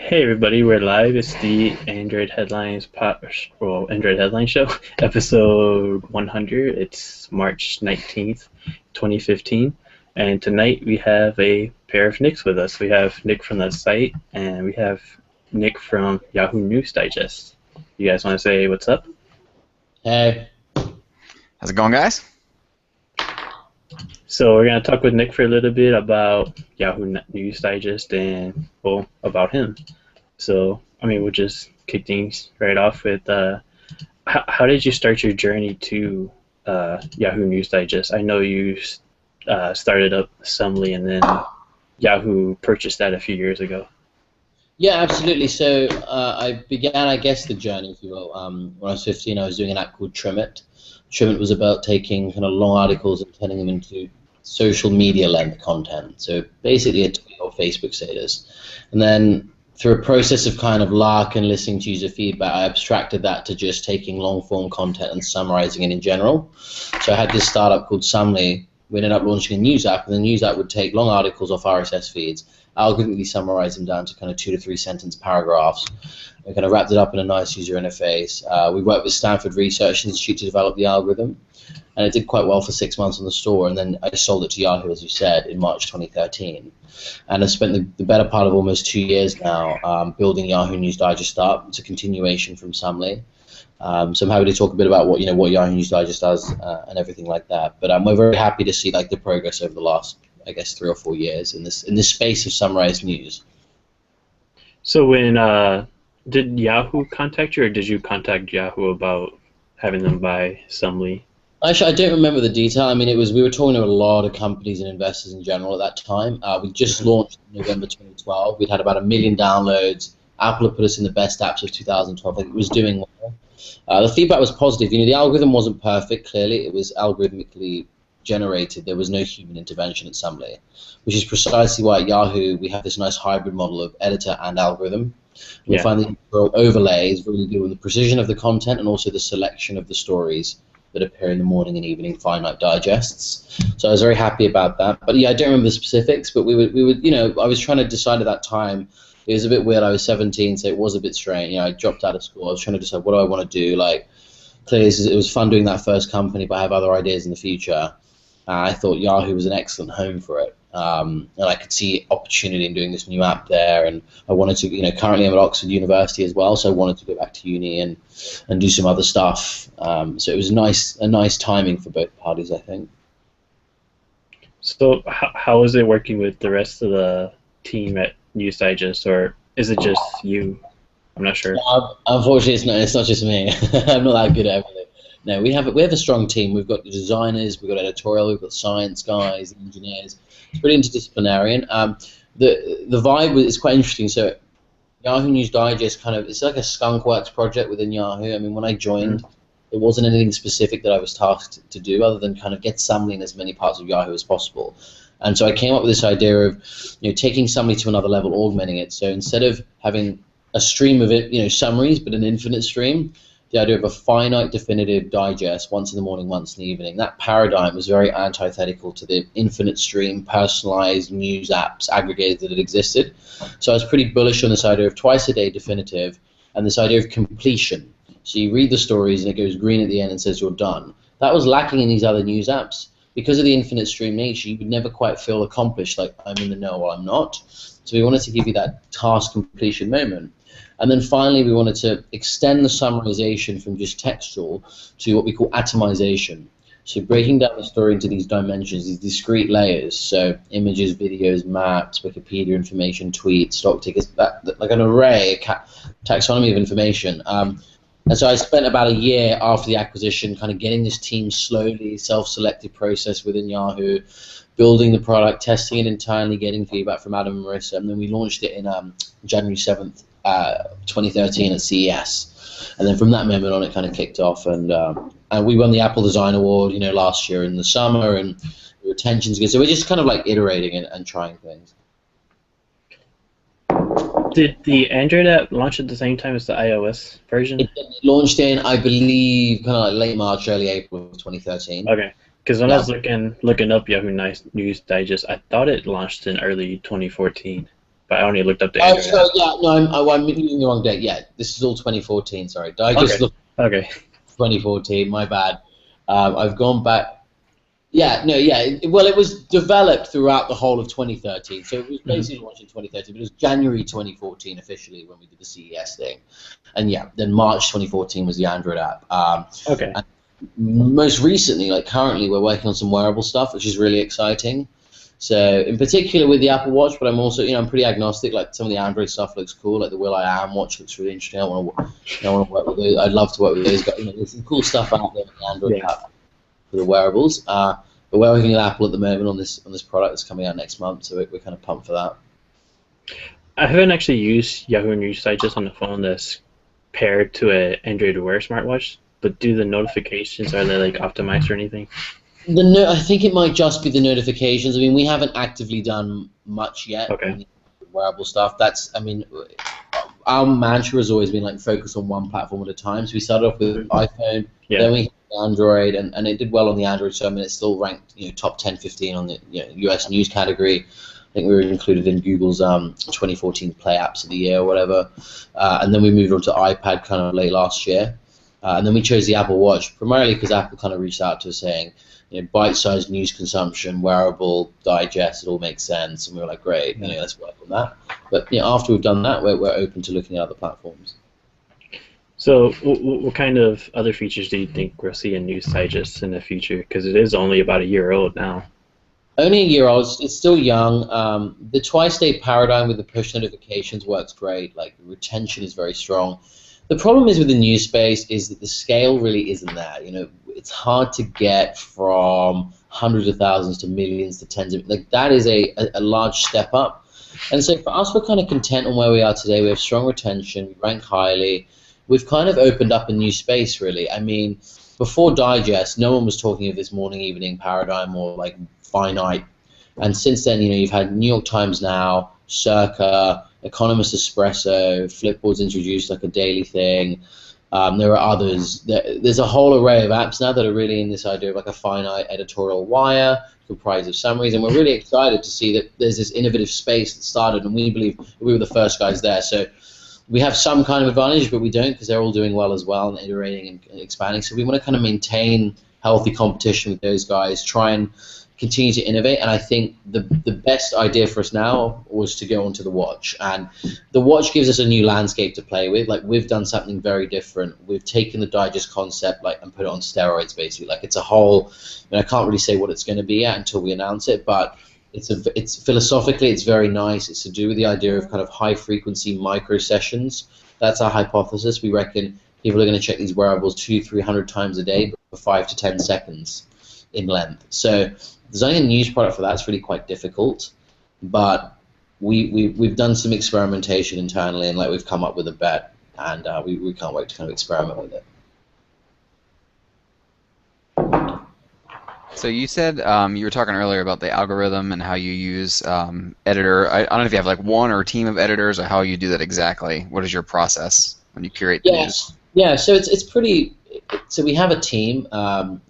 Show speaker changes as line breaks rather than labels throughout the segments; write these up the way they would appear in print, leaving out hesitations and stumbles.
Hey everybody, we're live. It's the Android Headlines Android Headline Show, episode 100. It's March 19th, 2015, and tonight we have a pair of Nicks with us. We have Nick from the site, and we have Nick from Yahoo News Digest. You guys want to say what's up?
Hey.
How's it going, guys?
So we're going to talk with Nick for a little bit about Yahoo News Digest and, well, about him. So, we'll just kick things right off with how did you start your journey to Yahoo News Digest? I know you started up Assembly and then Yahoo purchased that a few years ago.
Yeah, absolutely. So I began, I guess, the journey, if you will. When I was 15, I was doing an app called Trim It. Trim It was about taking kind of long articles and turning them into social media length content. So basically a tweet or Facebook status. And then through a process of kind of luck and listening to user feedback, I abstracted that to just taking long form content and summarizing it in general. So I had this startup called Sumly. We ended up launching a news app, and the news app would take long articles off RSS feeds, algorithmically summarize them down to kind of 2 to 3 sentence paragraphs. We kind of wrapped it up in a nice user interface. We worked with Stanford Research Institute to develop the algorithm, and it did quite well for 6 months on the store, and then I sold it to Yahoo, as you said, in March 2013. And I spent the better part of almost 2 years now building Yahoo News Digest up. It's a continuation from Sumly. So I'm happy to talk a bit about what Yahoo News Digest does and everything like that. But we're very happy to see the progress over the last, I guess, 3 or 4 years in this space of summarized news.
So when did Yahoo contact you, or did you contact Yahoo about having them buy Sumly?
Actually, I don't remember the detail. We were talking to a lot of companies and investors in general at that time. We just launched in November 2012. We'd had about 1 million downloads. Apple had put us in the best apps of 2012. It was doing well. The feedback was positive. The algorithm wasn't perfect, clearly. It was algorithmically generated. There was no human intervention at Sumly, which is precisely why at Yahoo we have this nice hybrid model of editor and algorithm. We find the overlay is really good with the precision of the content and also the selection of the stories that appear in the morning and evening finite digests. So I was very happy about that. But yeah, I don't remember the specifics, but we would I was trying to decide at that time. It was a bit weird. I was 17, so it was a bit strange. I dropped out of school. I was trying to decide, what do I want to do? Clearly, it was fun doing that first company, but I have other ideas in the future. I thought Yahoo was an excellent home for it, and I could see opportunity in doing this new app there. And I wanted to, currently I'm at Oxford University as well, so I wanted to go back to uni and do some other stuff. So it was a nice timing for both parties, I think.
So how is it working with the rest of the team at News Digest, or is it just you? I'm not sure.
Unfortunately, it's not just me. I'm not that good at everything. No, we have a strong team. We've got the designers, we've got editorial, we've got science guys, engineers. It's pretty interdisciplinary. The vibe is quite interesting. So Yahoo News Digest it's like a skunkworks project within Yahoo. When I joined, there wasn't anything specific that I was tasked to do other than kind of get Sumly in as many parts of Yahoo as possible. And so I came up with this idea of taking Sumly to another level, augmenting it. So instead of having a stream of it, summaries, but an infinite stream, the idea of a finite definitive digest once in the morning, once in the evening, that paradigm was very antithetical to the infinite stream personalized news apps aggregators that had existed. So I was pretty bullish on this idea of twice a day definitive and this idea of completion. So you read the stories and it goes green at the end and says you're done. That was lacking in these other news apps. Because of the infinite stream nature, you would never quite feel accomplished, like I'm in the know or I'm not. So we wanted to give you that task completion moment. And then finally, we wanted to extend the summarization from just textual to what we call atomization. So breaking down the story into these dimensions, these discrete layers, so images, videos, maps, Wikipedia information, tweets, stock tickets, like an array, a taxonomy of information. And so I spent about a year after the acquisition kind of getting this team slowly, self-selected process within Yahoo, building the product, testing it internally, getting feedback from Adam and Marissa, and then we launched it in January 7th, 2013 at CES. And then from that moment on, it kind of kicked off, and we won the Apple Design Award, last year in the summer, and the retention's good. So we're just kind of iterating and trying things.
Did the Android app launch at the same time as the iOS version?
It launched in, I believe, kind of late March, early April of 2013.
Okay, because when I was looking up Yahoo News Digest, I thought it launched in early 2014. but I only looked up the
Oh,
Android app.
so yeah, no, I'm using the wrong date. Yeah, this is all 2014. Sorry, I just
Okay.
looked
Okay.
at 2014. My bad. I've gone back. Yeah, no, yeah. Well, it was developed throughout the whole of 2013, so it was
Hmm.
basically launched in 2013, but it was January 2014 officially when we did the CES thing, and yeah, then March 2014 was the Android app.
Okay.
And most recently, like currently, we're working on some wearable stuff, which is really exciting. So in particular with the Apple Watch, but I'm also, I'm pretty agnostic. Like some of the Android stuff looks cool. Like the Will I Am watch looks really interesting. I want to work with those. I'd love to work with those guys. There's some cool stuff out there in the Android
Yeah.
app for the wearables. But we're working with Apple at the moment on this product that's coming out next month, so we're kind of pumped for that.
I haven't actually used Yahoo News Digest on the phone that's paired to an Android Wear smartwatch, but do the notifications, are they like optimized or anything?
I think it might just be the notifications. I mean, we haven't actively done much yet
Okay.
on the wearable stuff. Our mantra has always been like focus on one platform at a time. So we started off with iPhone,
Yeah.
then we had Android, and it did well on the Android. So I mean, it's still ranked top 10, 15 on the US news category. I think we were included in Google's 2014 Play Apps of the Year or whatever. And then we moved on to iPad kind of late last year. And then we chose the Apple Watch primarily because Apple kind of reached out to us saying, bite-sized news consumption, wearable, digest, it all makes sense. And we were like, great, let's work on that. But after we've done that, we're open to looking at other platforms.
So what kind of other features do you think we'll see in News Digest in the future? Because it is only about a year old now.
Only a year old. It's still young. The twice-day paradigm with the push notifications works great. Like retention is very strong. The problem is with the news space is that the scale really isn't there. It's hard to get from hundreds of thousands to millions to tens of that is a large step up. And so for us, we're kind of content on where we are today. We have strong retention, we rank highly. We've kind of opened up a new space, really. I mean, before Digest, no one was talking of this morning, evening paradigm or like finite. And since then, you've had New York Times Now, Circa, Economist Espresso, Flipboard's introduced like a daily thing. There are others. There's a whole array of apps now that are really in this idea of like a finite editorial wire comprised of summaries, and we're really excited to see that there's this innovative space that started, and we believe we were the first guys there. So we have some kind of advantage, but we don't because they're all doing well as well and iterating and expanding. So we want to kind of maintain healthy competition with those guys, try and continue to innovate. And I think the best idea for us now was to go onto the watch, and the watch gives us a new landscape to play with. Like we've done something very different. We've taken the digest concept and put it on steroids basically. Like it's a whole, I can't really say what it's going to be yet until we announce it, but it's philosophically it's very nice. It's to do with the idea of kind of high frequency micro sessions. That's our hypothesis. We reckon people are going to check these wearables 200-300 times a day for 5 to 10 seconds in length. So designing a news product for that's really quite difficult, but we've done some experimentation internally, and we've come up with a bet, and we can't wait to kind of experiment with it.
So you said you were talking earlier about the algorithm and how you use editor. I don't know if you have like one or a team of editors or how you do that exactly. What is your process when you curate the news?
Yeah, so it's pretty. So we have a team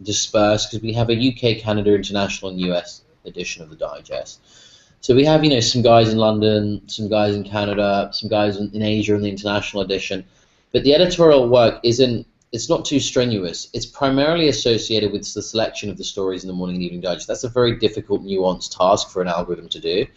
dispersed because we have a UK, Canada, international, and US edition of the digest. So we have some guys in London, some guys in Canada, some guys in Asia in the international edition. But the editorial work it's not too strenuous. It's primarily associated with the selection of the stories in the morning and evening digest. That's a very difficult, nuanced task for an algorithm to do.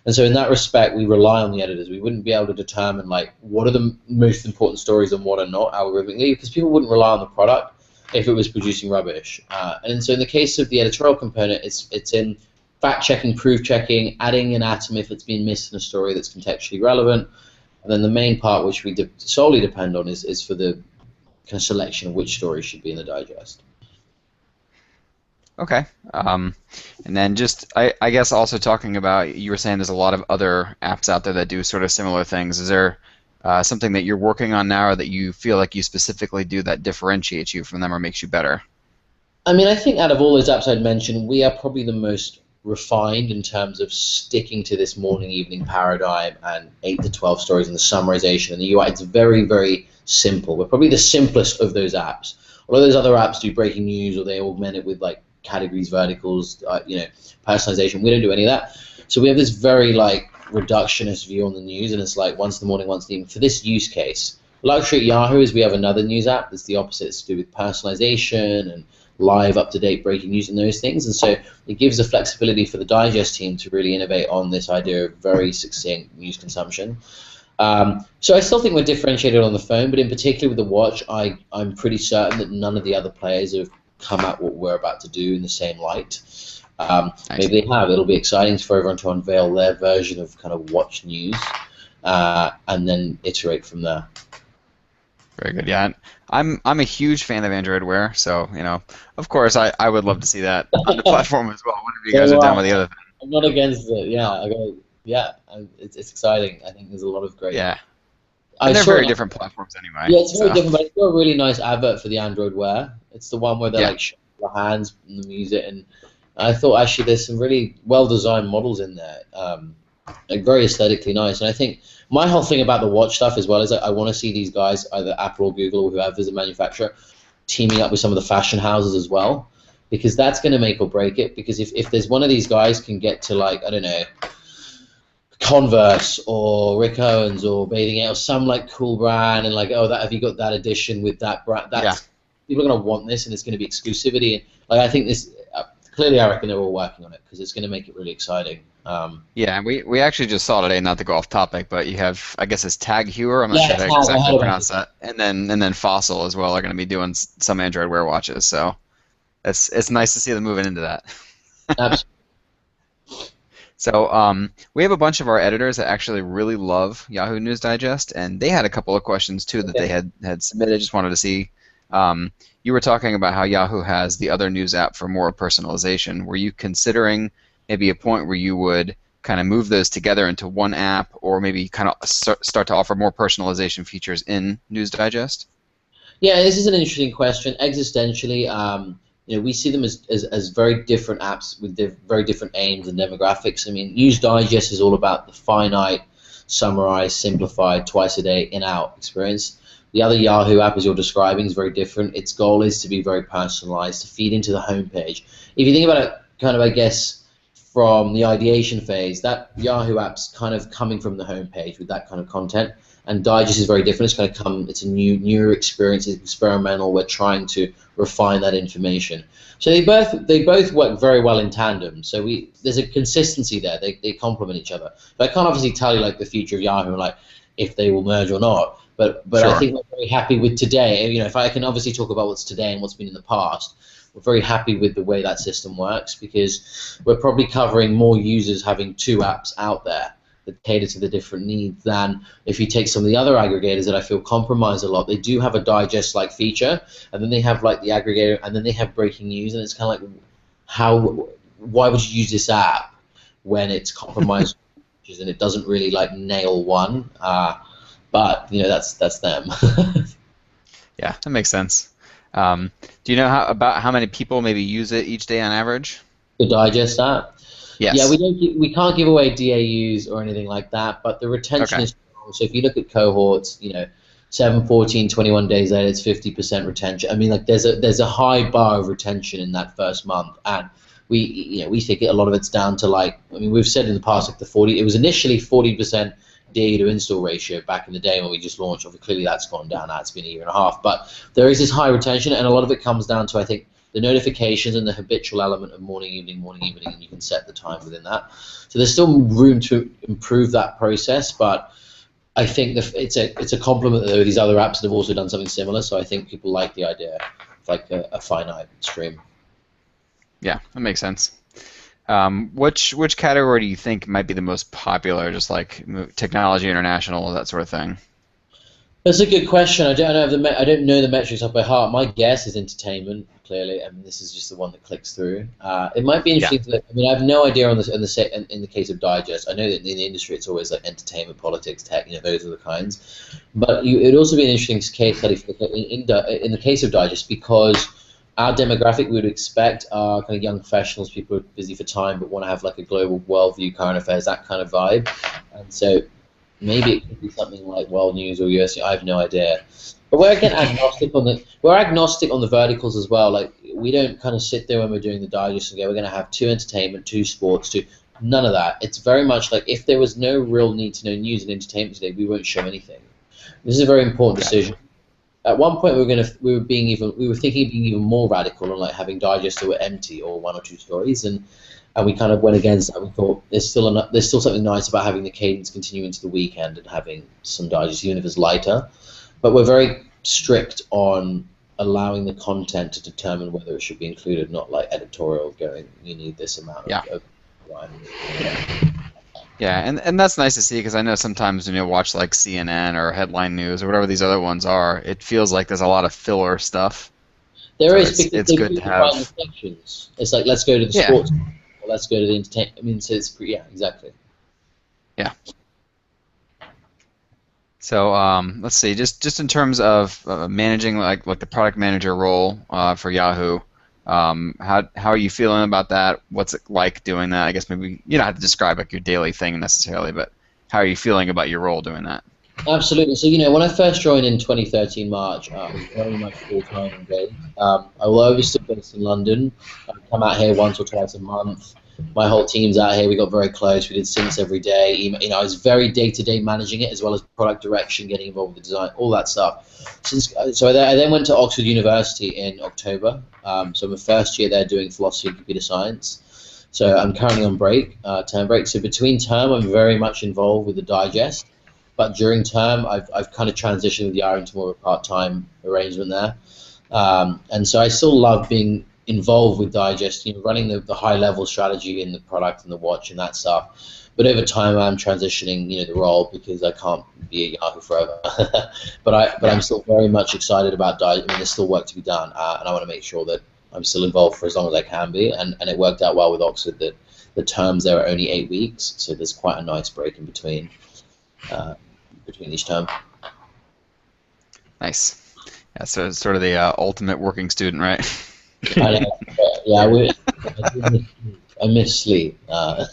And so in that respect, we rely on the editors. We wouldn't be able to determine what are the most important stories and what are not algorithmically, because people wouldn't rely on the product if it was producing rubbish. And so in the case of the editorial component, it's in fact-checking, proof-checking, adding an atom if it's been missed in a story that's contextually relevant. And then the main part, which we solely depend on, is for the kind of selection of which stories should be in the digest.
Okay. And then I guess also talking about, you were saying there's a lot of other apps out there that do sort of similar things. Is there something that you're working on now or that you feel like you specifically do that differentiates you from them or makes you better?
I mean, I think out of all those apps I'd mentioned, we are probably the most refined in terms of sticking to this morning-evening paradigm and 8 to 12 stories and the summarization and the UI. It's very, very simple. We're probably the simplest of those apps. Although those other apps do breaking news or they augment it with categories, verticals, personalization. We don't do any of that. So we have this very reductionist view on the news, and it's like once in the morning, once in the evening. For this use case, luxury at Yahoo is we have another news app that's the opposite. It's to do with personalization and live, up-to-date breaking news and those things. And so it gives the flexibility for the Digest team to really innovate on this idea of very succinct news consumption. So I still think we're differentiated on the phone, but in particular with the watch, I'm pretty certain that none of the other players have come at what we're about to do in the same light.
Nice.
Maybe they have. It'll be exciting for everyone to unveil their version of kind of watch news, and then iterate from there.
Very good. Yeah, I'm a huge fan of Android Wear, so of course, I would love to see that on the platform as well. Whatever you guys are down with the other thing.
I'm not against it. Yeah, it's exciting. I think there's a lot of great.
Yeah. And they're very different platforms anyway.
Yeah, it's very different, but it's got a really nice advert for the Android Wear. It's the one where they're like showing the hands and the music, and I thought actually there's some really well-designed models in there, like very aesthetically nice. And I think my whole thing about the watch stuff as well is that I want to see these guys, either Apple or Google or whoever is a manufacturer, teaming up with some of the fashion houses as well, because that's going to make or break it. Because if there's one of these guys can get to, like, I don't know, Converse or Rick Owens or Bathing Ape or some like cool brand, and like, oh, that have you got that edition with that brand? That's people are going to want this, and it's going to be exclusivity. And like, I think this clearly, I reckon they're all working on it because it's going to make it really exciting.
Yeah, we actually just saw today, not to go off topic, but you have, I guess it's Tag Heuer, I'm not sure how exactly pronounce that, and then Fossil as well are going to be doing some Android Wear watches. So it's nice to see them moving into that.
Absolutely.
So we have a bunch of our editors that actually really love Yahoo News Digest, and they had a couple of questions too that they had submitted. Just wanted to see. You were talking about how Yahoo has the other news app for more personalization. Were you considering maybe a point where you would kind of move those together into one app, or maybe kind of start to offer more personalization features in News Digest?
Yeah, this is an interesting question. Existentially, we see them as very different apps with very different aims and demographics. I mean, News Digest is all about the finite, summarized, simplified, twice a day, in-out experience. The other Yahoo app, as you're describing, is very different. Its goal is to be very personalized, to feed into the homepage. If you think about it, kind of, I guess, from the ideation phase, that Yahoo app's kind of coming from the homepage with that kind of content. And Digest is very different. It's going to come. It's a newer experience. It's experimental. We're trying to refine that information. So they both work very well in tandem. So there's a consistency there. They complement each other. But I can't obviously tell you like the future of Yahoo, like if they will merge or not. But sure. I think we're very happy with today. If I can obviously talk about what's today and what's been in the past, we're very happy with the way that system works, because we're probably covering more users having two apps out there that cater to the different needs than if you take some of the other aggregators that I feel compromise a lot. They do have a digest-like feature, and then they have like the aggregator, and then they have breaking news, and it's kind of like, why would you use this app when it's compromised and it doesn't really like nail one? But that's them.
Yeah, that makes sense. Do you know about how many people maybe use it each day on average?
The digest app.
Yes.
Yeah, we can't give away DAUs or anything like that, but the retention is strong. So if you look at cohorts, 7, 14, 21 days later, it's 50% retention. I mean, like there's a high bar of retention in that first month, and we think a lot of it's down to we've said in the past, like it was initially 40% DAU to install ratio back in the day when we just launched. Obviously, clearly that's gone down now. It's been a year and a half, but there is this high retention, and a lot of it comes down to, I think, the notifications and the habitual element of morning, evening, and you can set the time within that. So there's still room to improve that process, but I think it's a compliment that there are these other apps that have also done something similar. So I think people like the idea of like a finite stream.
Yeah, that makes sense. Which category do you think might be the most popular? Just like technology, international, that sort of thing.
That's a good question. I don't know the metrics off by heart. My guess is entertainment. Clearly, I mean, this is just the one that clicks through. It might be interesting. I have no idea in the case of Digest. I know that in the industry it's always like entertainment, politics, tech. Those are the kinds. But it'd also be an interesting case study in the case of Digest, because our demographic we would expect are kind of young professionals, people who are busy for time but want to have like a global worldview, current affairs, that kind of vibe. And so maybe it could be something like World News or US. I have no idea. But we're again agnostic on the verticals as well. Like we don't kind of sit there when we're doing the digest and go, we're going to have 2 entertainment, 2 sports, 2. None of that. It's very much like if there was no real need to know news and entertainment today, we won't show anything. This is a very important decision. At one point, we were thinking of being even more radical and like having digests that were empty or one or two stories, and we kind of went against that. We thought there's still something nice about having the cadence continue into the weekend and having some digests, even if it's lighter. But we're very strict on allowing the content to determine whether it should be included, not like editorial going, you need this amount of time.
Yeah, and that's nice to see, because I know sometimes when you watch like CNN or Headline News or whatever these other ones are, it feels like there's a lot of filler stuff.
There
So
is, because
it's
they
good
do
to
divide the
have.
sections. It's like, let's go to the sports, or let's go to the entertainment. I mean, so it's yeah, exactly.
Yeah. So let's see, just in terms of managing like the product manager role for Yahoo, how are you feeling about that? What's it like doing that? I guess maybe you don't have to describe like your daily thing necessarily, but how are you feeling about your role doing that?
Absolutely. So, when I first joined in 2013 March, I was very much full-time engaged. Although I was still based in London, I come out here once or twice a month. My whole team's out here. We got very close. We did syncs every day. I was very day-to-day managing it, as well as product direction, getting involved with the design, all that stuff. So I then went to Oxford University in October. So my first year there doing philosophy and computer science. So I'm currently on break, term break. So between term, I'm very much involved with the digest. But during term, I've kind of transitioned with Yara into more of a part-time arrangement there. And so I still love being involved with Digest, running the high-level strategy in the product and the watch and that stuff. But over time, I'm transitioning, the role, because I can't be at Yahoo forever. but I'm still very much excited about Digest. I mean, there's still work to be done, and I want to make sure that I'm still involved for as long as I can be. And it worked out well with Oxford that the terms there are only 8 weeks, so there's quite a nice break in between each term.
Nice. Yeah, so it's sort of the ultimate working student, right?
I know, yeah, I miss sleep. No.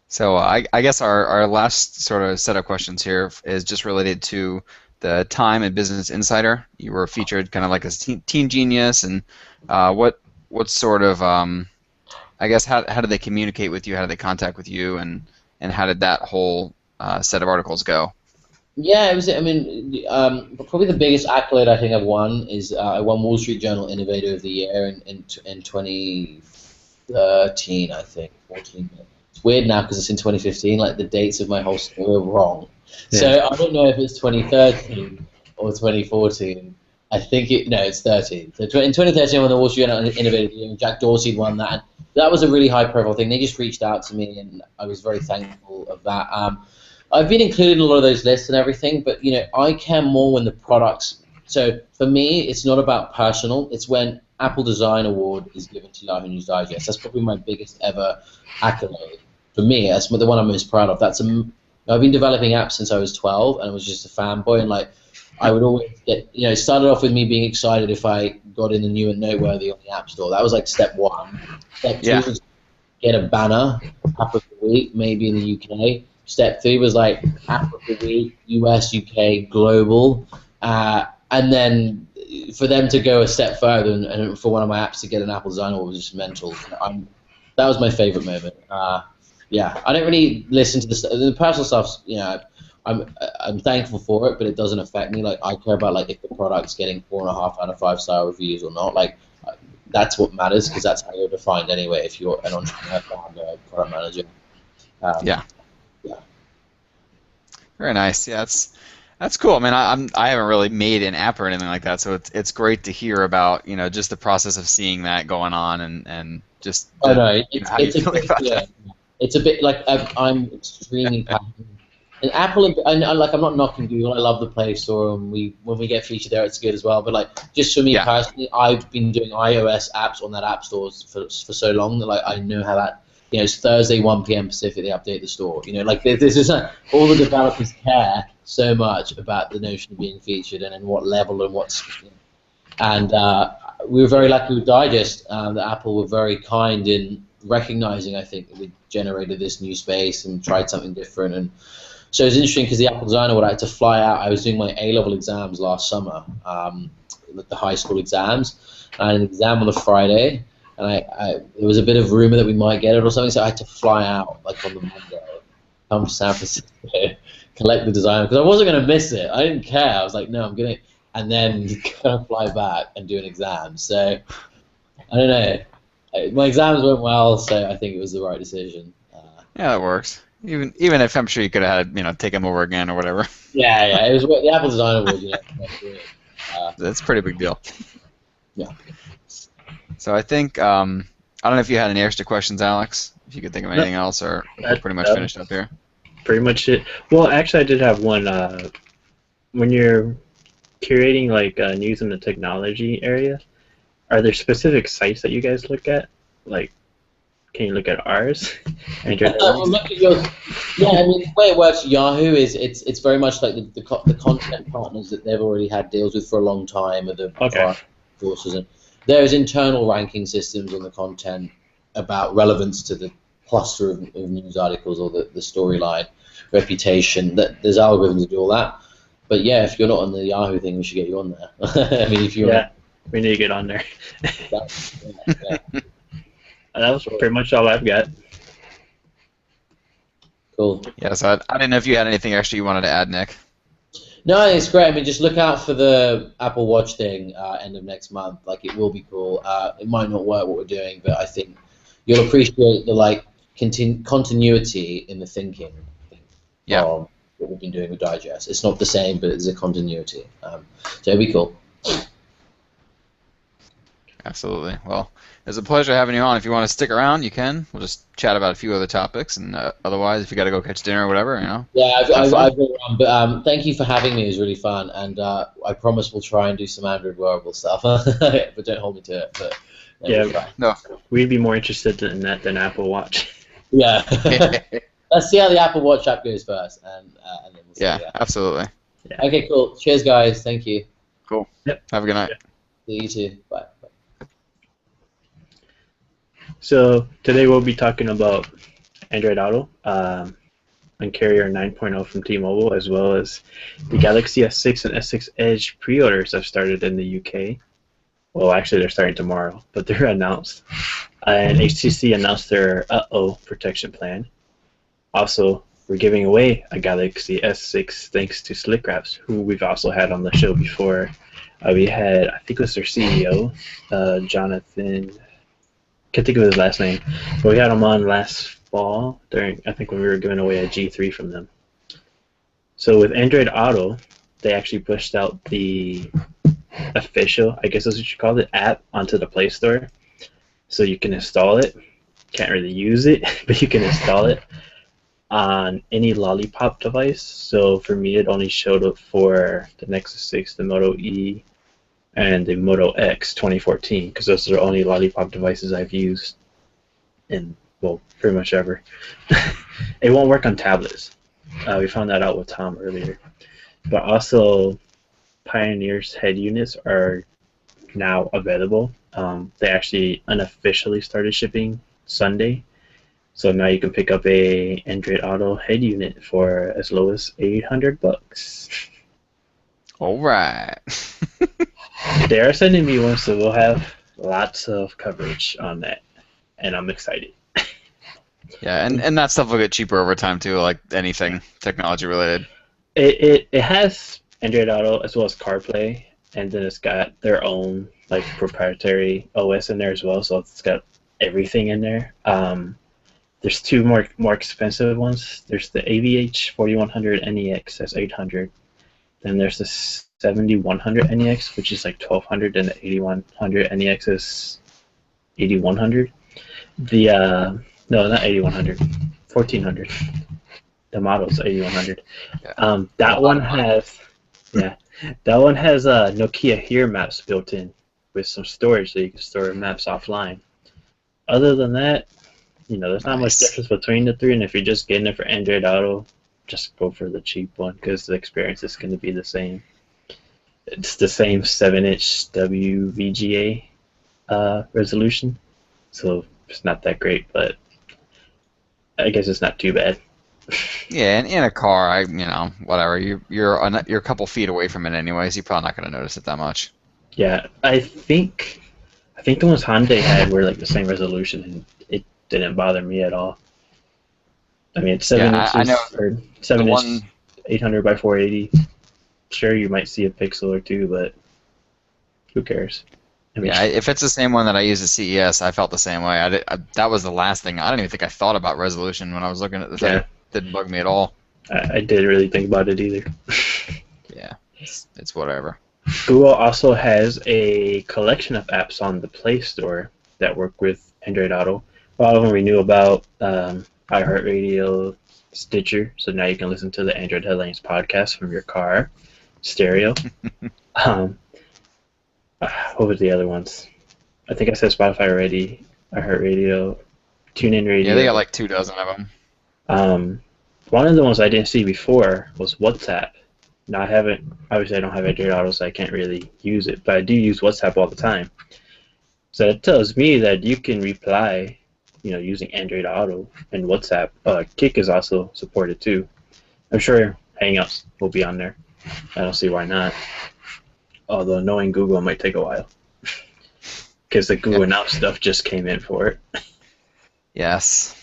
So I guess our last sort of set of questions here is just related to the Time and Business Insider. You were featured kind of like as teen genius, and what sort of I guess how did they communicate with you? How did they contact with you, and how did that whole set of articles go?
Yeah, it was. I mean, probably the biggest accolade I think I've won is I won Wall Street Journal Innovator of the Year in 2013, I think, 14. It's weird now because it's in 2015. Like the dates of my whole story are wrong.
Yeah.
So I don't know if it's 2013 or 2014. I think it's 13. So in 2013, I won the Wall Street Journal Innovator of the Year, and Jack Dorsey won that. And that was a really high-profile thing. They just reached out to me, and I was very thankful of that. I've been included in a lot of those lists and everything, but I care more when the products. So for me, it's not about personal. It's when Apple Design Award is given to Yahoo News Digest. That's probably my biggest ever accolade. For me, that's the one I'm most proud of. I've been developing apps since I was 12, and I was just a fanboy. And I would always get, it started off with me being excited if I got in the new and noteworthy on the App Store. That was like step one. Step two was get a banner, app of the week, maybe in the UK. Step 3 was like app of the week, US, UK, global, and then for them to go a step further and for one of my apps to get an Apple Design Award was just mental. That was my favorite moment. Yeah, I don't really listen to the personal stuff. I'm thankful for it, but it doesn't affect me. Like I care about if the product's getting 4.5 out of 5-star reviews or not. That's what matters, because that's how you're defined anyway. If you're an entrepreneur, founder, product manager.
Yeah.
Yeah.
Very nice. Yeah, that's cool. I mean, I haven't really made an app or anything like that, so it's great to hear about just the process of seeing that going on, and just
how you
feeling about that.
It's a bit like I'm extremely passionate. And Apple, and I'm not knocking Google. I love the Play Store, and when we get featured there, it's good as well. But just for me personally, I've been doing iOS apps on that App Store for so long that I know how that. It's Thursday 1 p.m. Pacific. They update the store. This is all the developers care so much about the notion of being featured and in what level and what's. And we were very lucky with Digest. That Apple were very kind in recognizing, I think, that we generated this new space and tried something different. And so it was interesting because the Apple Design Award, I had to fly out. I was doing my A-level exams last summer. the high school exams. I had an exam on a Friday, and there was a bit of rumor that we might get it or something, so I had to fly out like on the Monday, come to San Francisco, collect the design because I wasn't going to miss it. I didn't care. I was like, no, I'm gonna, and then kind of fly back and do an exam. So I don't know. My exams went well, so I think it was the right decision.
Yeah, that works. Even if I'm sure you could have had, take them over again or whatever.
Yeah, it was the Apple Design Award.
That's a pretty big deal.
Yeah.
So I think I don't know if you had any extra questions, Alex. If you could think of anything else, or we're pretty much finished up here.
Pretty much it. Well, actually, I did have one. When you're curating like news in the technology area, are there specific sites that you guys look at? Like, can you look at ours?
Look at yours. Yeah, I mean, the way it works, Yahoo is it's very much like the content partners that they've already had deals with for a long time, or the courses, and there's internal ranking systems on the content about relevance to the cluster of news articles or the storyline, reputation. That there's algorithms that do all that. But yeah, if you're not on the Yahoo thing, we should get you on there. I mean, if you're
we need to get on there.
yeah.
That was pretty much all I've got.
Cool.
Yeah, so I didn't know if you had anything extra you wanted to add, Nick.
No, it's great. I mean, just look out for the Apple Watch thing end of next month. Like, it will be cool. It might not work what we're doing, but I think you'll appreciate the continuity in the thinking.
Yeah.
Of what we've been doing with Digest. It's not the same, but it's a continuity. So it'll be cool.
Absolutely. Well, it's a pleasure having you on. If you want to stick around, you can. We'll just chat about a few other topics, and otherwise, if you got to go catch dinner or whatever,
Yeah, I've been around, but thank you for having me. It was really fun, and I promise we'll try and do some Android wearable stuff, but don't hold me to it. But
no,
we'd be more interested in that than Apple Watch.
Yeah. Let's see how the Apple Watch app goes first, and then we'll see.
Yeah, absolutely.
Yeah. Okay, cool. Cheers, guys. Thank you.
Cool. Yep. Have a good night.
See you too. Bye.
So today we'll be talking about Android Auto and Carrier 9.0 from T-Mobile, as well as the Galaxy S6 and S6 Edge pre-orders have started in the UK. Well, actually, they're starting tomorrow, but they're announced. And HTC announced their protection plan. Also, we're giving away a Galaxy S6 thanks to Slickwraps, who we've also had on the show before. We had, I think it was their CEO, Jonathan. Can't think of his last name, but we had him on last fall during, I think, when we were giving away a G3 from them. So with Android Auto, they actually pushed out the official, I guess that's what you call it, app onto the Play Store, so you can install it. Can't really use it, but you can install it on any Lollipop device. So for me, it only showed up for the Nexus 6, the Moto E, and the Moto X 2014, because those are the only Lollipop devices I've used in, well, pretty much ever. It won't work on tablets. We found that out with Tom earlier. But also, Pioneer's head units are now available. They actually unofficially started shipping Sunday. So now you can pick up a Android Auto head unit for as low as $800.
All right.
They are sending me one, so we'll have lots of coverage on that, and I'm excited.
Yeah, and that stuff will get cheaper over time too, like anything technology related.
It has Android Auto as well as CarPlay, and then it's got their own like proprietary OS in there as well, so it's got everything in there. There's two more expensive ones. There's the AVH 4100 NEX, that's 800. Then there's the 7100 NEX, which is like 1200, and the 8100 NEX is 8100. No, not 8100, 1400. The model's 8100. That one has, that one has Nokia Here Maps built in with some storage, so you can store maps offline. Other than that, there's not much difference between the three, and if you're just getting it for Android Auto, just go for the cheap one because the experience is going to be the same. It's the same 7-inch WVGA resolution, so it's not that great, but I guess it's not too bad.
Yeah, and in a car, whatever. You're a couple feet away from it anyways. You're probably not going to notice it that much.
Yeah, I think the ones Hyundai had were like the same resolution, and it didn't bother me at all. I mean, it's
Yeah,
seven
I know
inches or
the
7 inch,
one.
800 by 480. Sure, you might see a pixel or two, but who cares? I mean,
Yeah, if it's the same one that I used at CES, I felt the same way. That was the last thing. I don't even think I thought about resolution when I was looking at the thing.
yeah,
Didn't bug me at all.
I didn't really think about it either.
Yeah, it's whatever.
Google also has a collection of apps on the Play Store that work with Android Auto. A lot of them we knew about, iHeartRadio, Stitcher, so now you can listen to the Android Headlines podcast from your car, stereo. Um, what was the other ones? I think I said Spotify already, iHeartRadio, TuneIn
Yeah, they got
Radio.
like 2 dozen of them.
Um, one of the ones I didn't see before was WhatsApp. Now I haven't, obviously I don't have Android Auto, so I can't really use it, but I do use WhatsApp all the time. So it tells me that you can reply, using Android Auto and WhatsApp. Kik is also supported too. I'm sure Hangouts will be on there. I don't see why not. Although knowing Google it might take a while because the
Yeah.
Google Now stuff just came in for it.
Yes.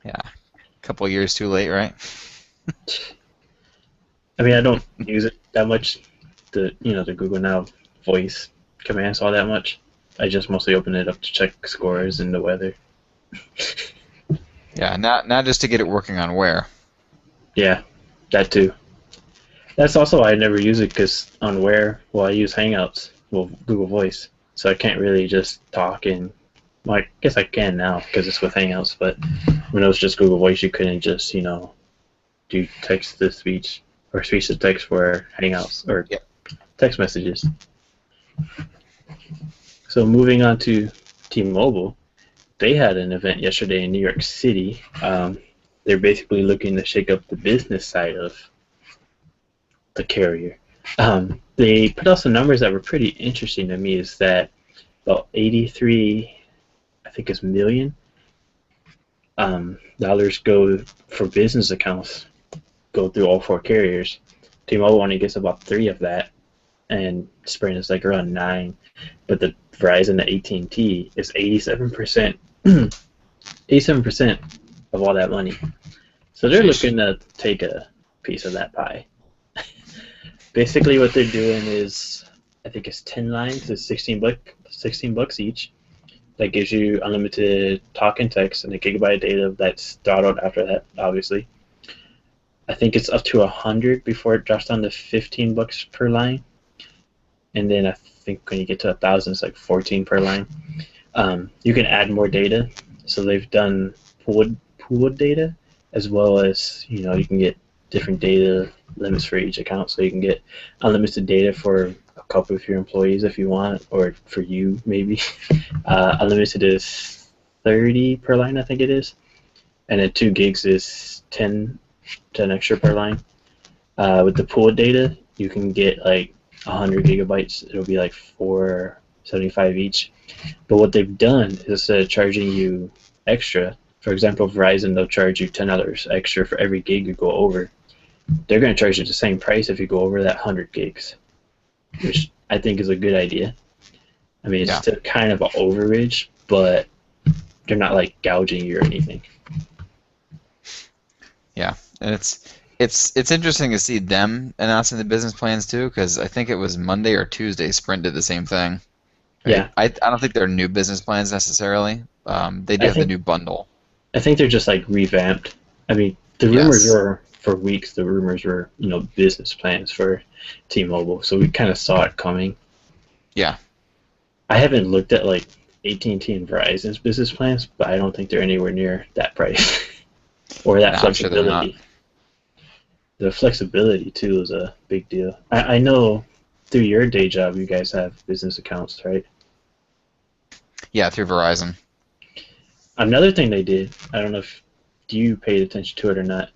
Yeah. A couple years too late, right?
I mean, I don't use it that much. The Google Now voice commands all that much. I just mostly open it up to check scores and the weather.
Yeah. Not just to get it working on Wear.
Yeah, that too. That's also why I never use it because on I use Hangouts, well, Google Voice, so I can't really just talk and, well, I guess I can now because it's with Hangouts, but when it was just Google Voice, you couldn't just, do text to speech or speech to text for Hangouts or
Yep.
text messages. So moving on to T-Mobile, they had an event yesterday in New York City. They're basically looking to shake up the business side of the carrier. They put out some numbers that were pretty interesting to me. Is that about 83, I think, is million dollars go for business accounts go through all four carriers. T-Mobile only gets about 3 of that, and Sprint is like around 9. But the Verizon, the AT&T, is 87%, 87% of all that money. So they're
Sheesh.
looking to take a piece of that pie. Basically, what they're doing is, I think it's 10 lines, it's $16 each. That gives you unlimited talk and text and a gigabyte of data that's throttled after that, obviously. I think it's up to 100 before it drops down to $15 per line, and then I think when you get to 1,000, it's like 14 per line. You can add more data, so they've done pooled data, as well as you can get different data limits for each account, so you can get unlimited data for a couple of your employees if you want, or for you maybe. Unlimited is 30 per line, I think it is, and then 2 gigs is 10 extra per line. With the pooled data, you can get like 100 gigabytes. It'll be like $4.75 each. But what they've done is instead of charging you extra, for example, Verizon, they'll charge you $10 extra for every gig you go over. They're going to charge you the same price if you go over that 100 gigs, which I think is a good idea. I mean, it's
Yeah.
still kind of an overage, but they're not like gouging you or anything.
Yeah. And it's interesting to see them announcing the business plans too, because I think it was Monday or Tuesday Sprint did the same thing. Right?
Yeah,
I don't think they're new business plans necessarily. They do
I
have the
think
new bundle.
I think they're just like revamped. I mean, the rumors
Yes.
were for weeks. The rumors were, business plans for T-Mobile, so we kind of saw it coming.
Yeah.
I haven't looked at like AT&T and Verizon's business plans, but I don't think they're anywhere near that price or that
No, I'm sure they're not.
flexibility. The flexibility too is a big deal. I know through your day job, you guys have business accounts, right?
Yeah, through Verizon.
Another thing they did, I don't know if you paid attention to it or not,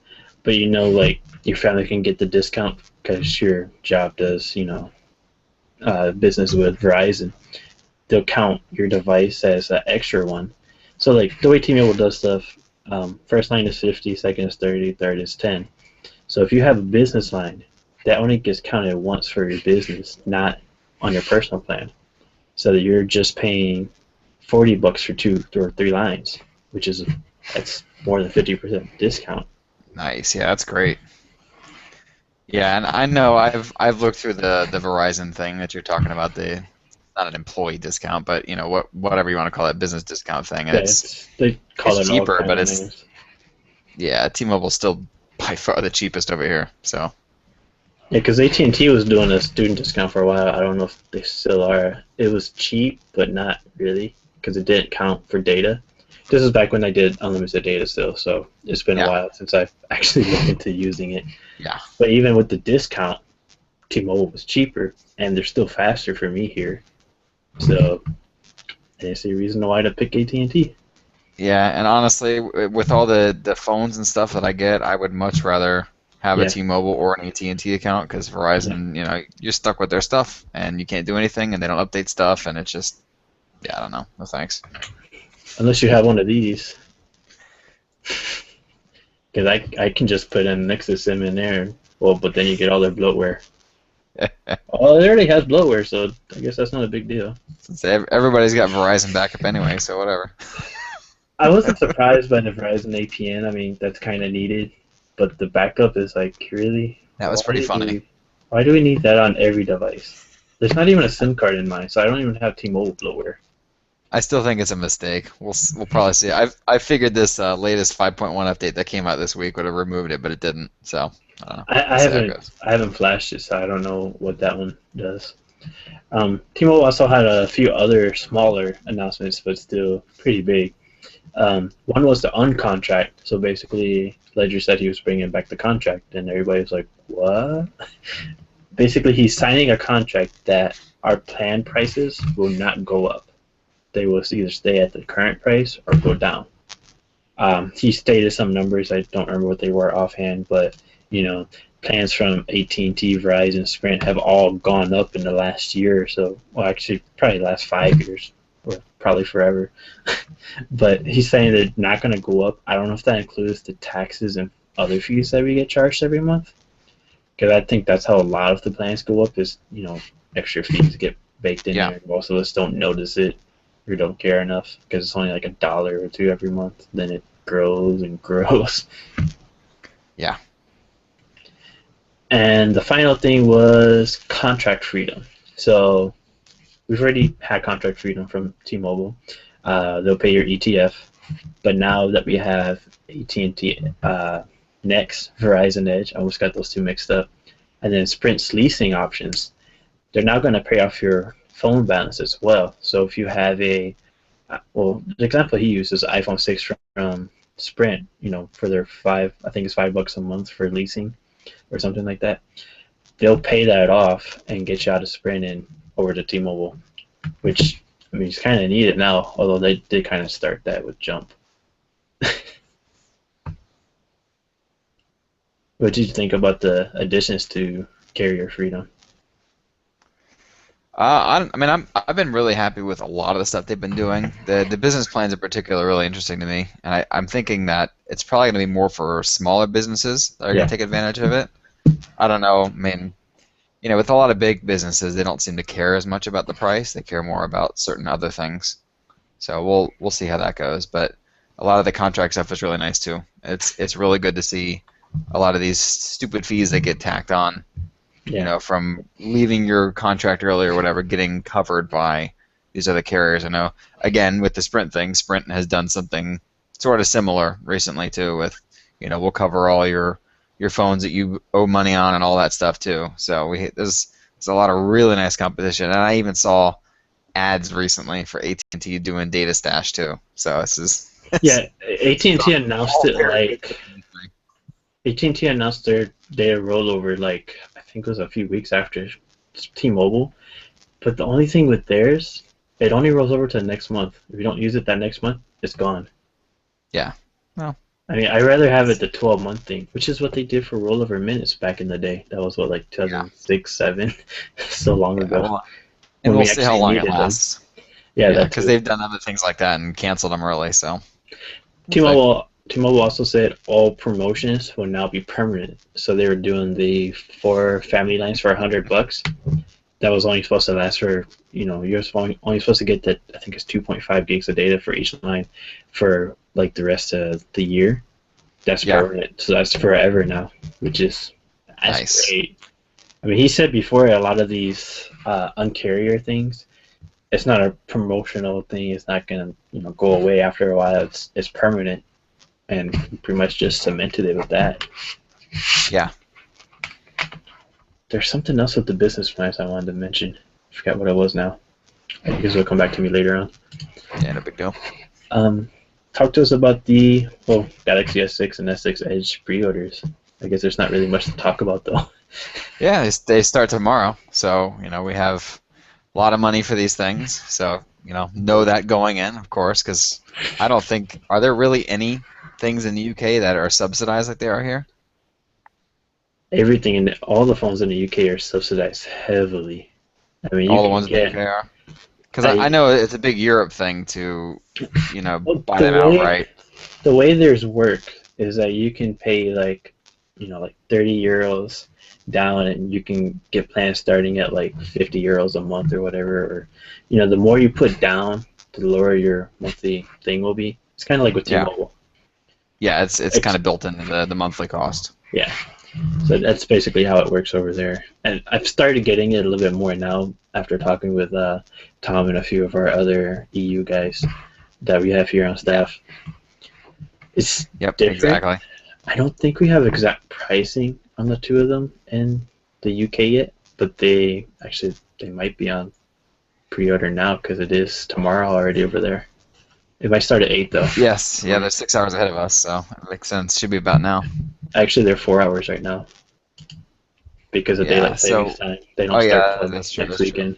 but like your family can get the discount because your job does, business with Verizon. They'll count your device as an extra one. So like the way T-Mobile does stuff, first line is 50, second is 30, third is 10. So if you have a business line, that only gets counted once for your business, not on your personal plan. so that you're just paying $40 for 2 or 3 lines, which is that's more than 50% discount.
Nice. Yeah, that's great. Yeah, and I know I've looked through the Verizon thing that you're talking about. The not an employee discount, but whatever you want to call it, business discount thing, and
Yeah,
it's
they call
it's
it all
cheaper,
kinds
but
of
it's
names.
yeah, T-Mobile's still by far the cheapest over here. So
Yeah, because AT&T was doing a student discount for a while. I don't know if they still are. It was cheap, but not really, because it didn't count for data. This is back when I did unlimited data still, so it's been a
yeah,
while since I've actually looked into using it.
yeah,
But even with the discount, T-Mobile was cheaper, and they're still faster for me here. So I didn't see a reason why to pick AT&T.
yeah. And honestly, with all the phones and stuff that I get, I would much rather have a
Yeah,
T-Mobile or an AT&T account because
yeah.
Verizon, you're stuck with their stuff and you can't do anything and they don't update stuff and it's just yeah, I don't know. No thanks.
Unless you have one of these, because I can just put an Nexus SIM in there. Well, but then you get all their bloatware. Oh, it already has bloatware, so I guess that's not a big deal.
Since everybody's got Verizon backup anyway, so whatever.
I wasn't surprised by the Verizon APN. I mean, that's kind of needed, but the backup is like, really?
That was pretty funny.
Why do we need that on every device? There's not even a SIM card in mine, so I don't even have T-Mobile bloatware.
I still think it's a mistake. We'll probably see. I figured this latest 5.1 update that came out this week would have removed it, but it didn't. So I don't know. We'll see how it goes.
I haven't flashed it, so I don't know what that one does. T-Mobile also had a few other smaller announcements, but still pretty big. One was the uncontract. So basically, Ledger said he was bringing back the contract, and everybody was like, "What?" Basically, he's signing a contract that our plan prices will not go up. They will either stay at the current price or go down. He stated some numbers. I don't remember what they were offhand, but plans from AT&T, Verizon, Sprint have all gone up in the last year or so. Well, actually, probably the last 5 years, or probably forever. But he's saying they're not going to go up. I don't know if that includes the taxes and other fees that we get charged every month. Because I think that's how a lot of the plans go up is, extra fees get baked in
Yeah,
there. Most of us don't notice it or don't care enough because it's only like $1 or $2 every month. Then it grows and grows.
yeah.
And the final thing was contract freedom. So we've already had contract freedom from T-Mobile. They'll pay your ETF, but now that we have AT&T Next, Verizon Edge, I almost got those two mixed up, and then Sprint's leasing options, they're now going to pay off your phone balance as well. So if you have the example he uses iPhone 6 from Sprint, for their I think it's $5 a month for leasing or something like that, they'll pay that off and get you out of Sprint and over to T-Mobile, which I mean it's kind of needed now. Although they did kind of start that with Jump. What did you think about the additions to carrier freedom?
I've been really happy with a lot of the stuff they've been doing. The business plans in particular are really interesting to me, and I'm thinking that it's probably going to be more for smaller businesses that are going
Yeah,
to take advantage of it. I don't know. I mean, with a lot of big businesses, they don't seem to care as much about the price. They care more about certain other things. So we'll see how that goes. But a lot of the contract stuff is really nice too. It's really good to see a lot of these stupid fees that get tacked on,
yeah,
from leaving your contract early or whatever, getting covered by these other carriers. I know, again, with the Sprint thing, Sprint has done something sort of similar recently too with, we'll cover all your phones that you owe money on and all that stuff too. So there's a lot of really nice competition, and I even saw ads recently for AT&T doing data stash too. So this is
yeah. AT&T announced it like AT&T announced their rollover like I think it was a few weeks after T-Mobile. But the only thing with theirs, it only rolls over to next month. If you don't use it that next month, it's gone.
yeah. Well,
I mean, I'd rather have it the 12-month thing, which is what they did for rollover minutes back in the day. That was what, like
yeah,
2006, 7, so long
yeah.
ago
Well, and
when
we'll
we
see how
actually
long it
needed them.
lasts.
Yeah,
Yeah,
that
because
too.
they've done other things like that and canceled them early. So we'll see.
T-Mobile also said all promotions will now be permanent. So they were doing the 4 family lines for $100. that was only supposed to last for, you're only supposed to get that, I think it's 2.5 gigs of data for each line for like the rest of the year. That's
Yeah,
permanent, so that's forever now, which is that's
nice.
great. I mean, he said before a lot of these uncarrier things, it's not a promotional thing. It's not gonna go away after a while. It's permanent, and pretty much just cemented it with that.
Yeah,
There's something else with the business plans I wanted to mention. I forgot what it was now. I guess it'll come back to me later on.
yeah, no big deal.
Um, Talk to us about the Galaxy S6 and S6 Edge pre-orders. I guess there's not really much to talk about though.
Yeah, they start tomorrow, so we have a lot of money for these things. So know that going in, of course, because I don't think are there really any things in the UK that are subsidized like they are here.
Everything in all the phones in the UK are subsidized heavily. I mean, you
All the
can
ones in the
get
UK are. Because I
I
know it's a big Europe thing to
well,
buy them outright.
the way there's work is that you can pay like like 30 euros down, and you can get plans starting at like 50 euros a month or whatever. Or the more you put down, the lower your monthly thing will be. It's kind of like with
Yeah,
T-Mobile.
yeah, it's kind of built into the monthly cost.
Yeah. So that's basically how it works over there. And I've started getting it a little bit more now after talking with Tom and a few of our other EU guys that we have here on staff. It's
Yep,
different.
exactly.
I don't think we have exact pricing on the two of them in the UK yet, but they might be on pre-order now because it is tomorrow already over there. It might start at 8 though.
Yes, yeah, they're 6 hours ahead of us, so it makes sense. Should be about now.
Actually, they're 4 hours right now because of
Yeah.
daylight
So,
savings time. They
oh
don't start
yeah,
till
that's true.
next
That's true.
weekend.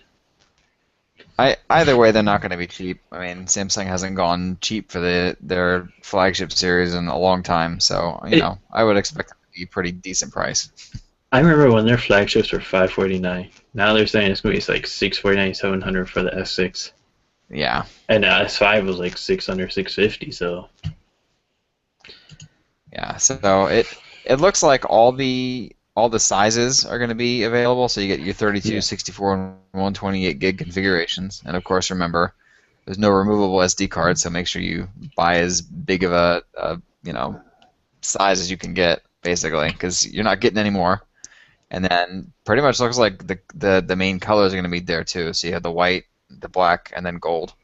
Either way, they're not going to be cheap. I mean, Samsung hasn't gone cheap for their flagship series in a long time, so
It,
I would expect it to be a pretty decent price.
I remember when their flagships were 549. Now they're saying it's going to be like 649, 700 for the S6.
Yeah.
And the S5 was like 600, 650, so
Yeah, so it looks like all the sizes are going to be available. So you get your 32,
yeah.
64, and 128 gig configurations, and of course, remember, there's no removable SD card, so make sure you buy as big of a size as you can get, basically, because you're not getting any more. And then pretty much looks like the main colors are going to be there too. So you have the white, the black, and then gold.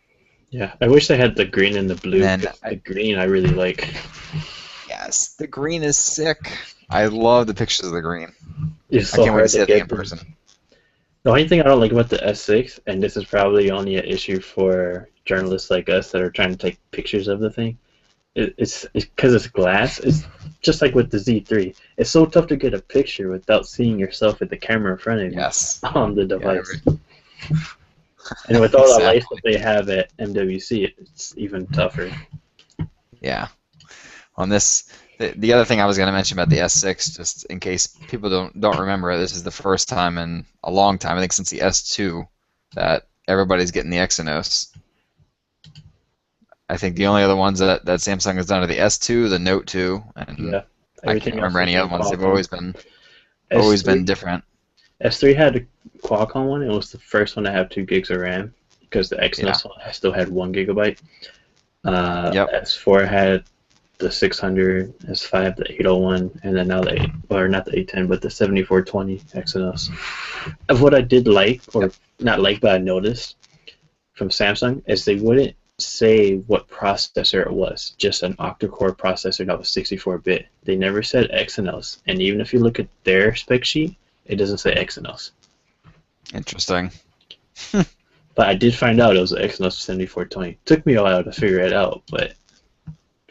Yeah, I wish they had the green and the
And
blue
then
because the green I really like.
yes, the green is sick. I love the pictures of the green.
It's
I
so
can't wait to
hard
see
to
that thing
get
in
them.
person.
The only thing I don't like about the S6, and this is probably only an issue for journalists like us that are trying to take pictures of the thing, it's because it's glass. It's just like with the Z3. It's so tough to get a picture without seeing yourself at the camera in front of you
Yes.
on the
Yeah,
device. And with all the lights that
exactly.
they have at MWC, it's even tougher.
Yeah. On this, the other thing I was going to mention about the S6, just in case people don't remember, this is the first time in a long time, I think since the S2, that everybody's getting the Exynos. I think the only other ones that Samsung has done are the S2, the Note 2, and
Yeah,
I can't
everything else
remember
has
any
been
other ones. They've
Qualcomm.
always been
S3
different.
S3 had a Qualcomm one. It was the first one to have 2 gigs of RAM because the
Yeah.
Exynos one still had 1 gigabyte.
Yep.
S4 had the 600, S5 the 801, and then now the 8, or not the 810, but the 7420 Exynos. Of what I did like, or
Yep.
not like, but I noticed from Samsung is they wouldn't say what processor it was, just an octa-core processor that was 64-bit. They never said Exynos, and even if you look at their spec sheet, it doesn't say Exynos.
Interesting.
But I did find out it was an Exynos 7420. Took me a while to figure it out, but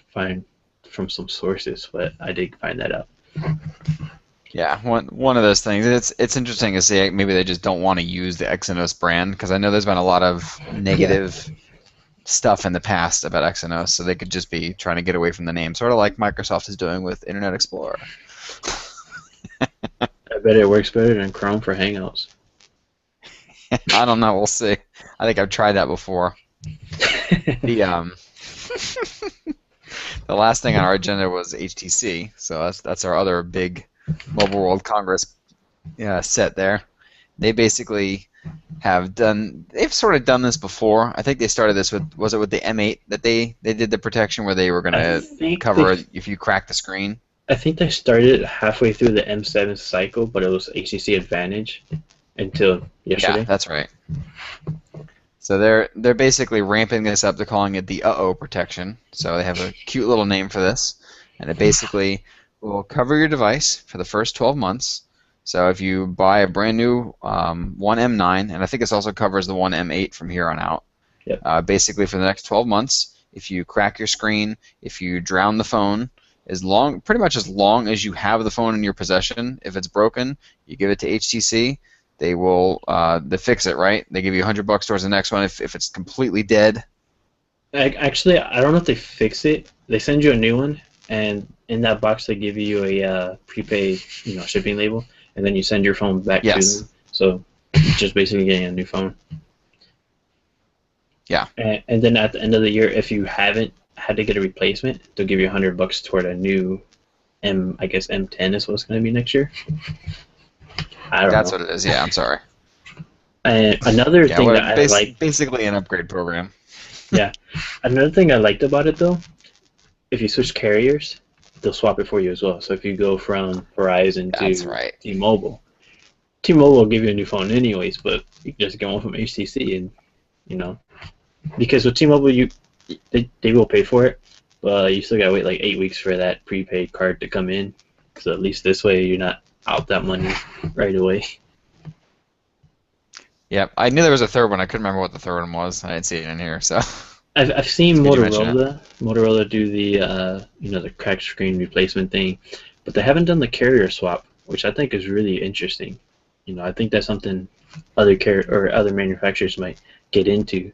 find from some sources, but I did find that out.
Yeah, one of those things. It's interesting to see maybe they just don't want to use the Exynos brand because I know there's been a lot of negative stuff in the past about Exynos, so they could just be trying to get away from the name, sort of like Microsoft is doing with Internet Explorer.
I bet it works better than Chrome for Hangouts.
I don't know. We'll see. I think I've tried that before. The the last thing on our agenda was HTC, so that's our other big Mobile World Congress set there. They basically they've sort of done this before. I think they started this was it with the M8 that they did the protection where they were going
I
to
think
cover
they
if you crack the screen.
I think they started halfway through the M7 cycle, but it was HTC Advantage until
Yeah,
yesterday.
that's right. So they're basically ramping this up. They're calling it the uh-oh protection. So they have a cute little name for this, and it basically will cover your device for the first 12 months. So if you buy a brand new one M9, and I think this also covers the one M8 from here on out,
Yep.
basically for the next 12 months, if you crack your screen, if you drown the phone, pretty much as long as you have the phone in your possession, if it's broken, you give it to HTC. They fix it, right? They give you $100 towards the next one if it's completely dead.
Actually, I don't know if they fix it. They send you a new one, and in that box they give you a prepaid, shipping label, and then you send your phone back to
Yes.
them. So you're just basically getting a new phone.
Yeah.
And then at the end of the year, if you haven't had to get a replacement, they'll give you $100 toward a new I guess M10 is what it's going to be next year. I don't
That's
know.
what it is. Yeah, I'm sorry.
And another
Yeah,
thing
well,
that I like,
basically an upgrade program.
yeah, another thing I liked about it though, if you switch carriers, they'll swap it for you as well. So if you go from Verizon
That's
to
right.
T-Mobile, T-Mobile will give you a new phone anyways, but you can just get one from HTC and because with T-Mobile they will pay for it, but you still gotta wait like 8 weeks for that prepaid card to come in. So at least this way you're not out that money right away.
Yeah, I knew there was a third one. I couldn't remember what the third one was. I didn't see it in here, so
I've seen
good you mention it.
Motorola do the the cracked screen replacement thing, but they haven't done the carrier swap, which I think is really interesting. I think that's something other manufacturers might get into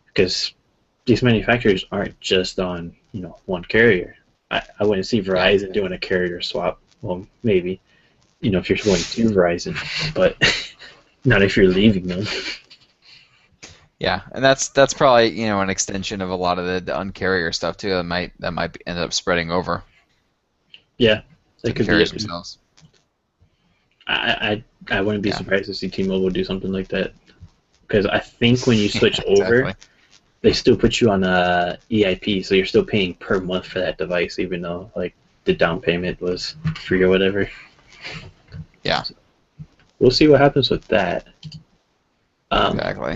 because these manufacturers aren't just on one carrier. I wouldn't see
Yeah.
Verizon doing a carrier swap. Well, maybe if you're going to Verizon, but not if you're leaving them.
Yeah, and that's probably an extension of a lot of the uncarrier stuff too. That might end up spreading over
Yeah,
to
that
the
could be
carriers
it.
themselves.
I wouldn't be
Yeah,
surprised to see T-Mobile do something like that because I think when you switch
yeah,
over,
exactly.
they still put you on a EIP, so you're still paying per month for that device, even though like the down payment was free or whatever.
Yeah,
We'll see what happens with that.
exactly.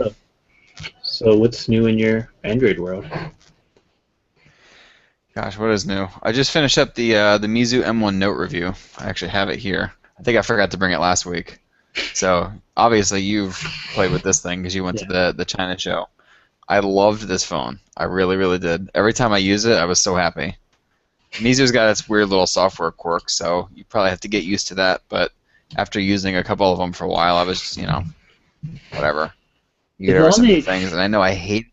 So what's new in your Android world?
Gosh, what is new? I just finished up the Mizu M1 Note review. I actually have it here. I think I forgot to bring it last week. So obviously you've played with this thing because you went to
Yeah.
the China show. I loved this phone. I really, really did. Every time I use it, I was so happy. Mizu's got its weird little software quirks, so you probably have to get used to that. But after using a couple of them for a while, I was just, whatever. You get
The
over some of the
only
things, and I know I hate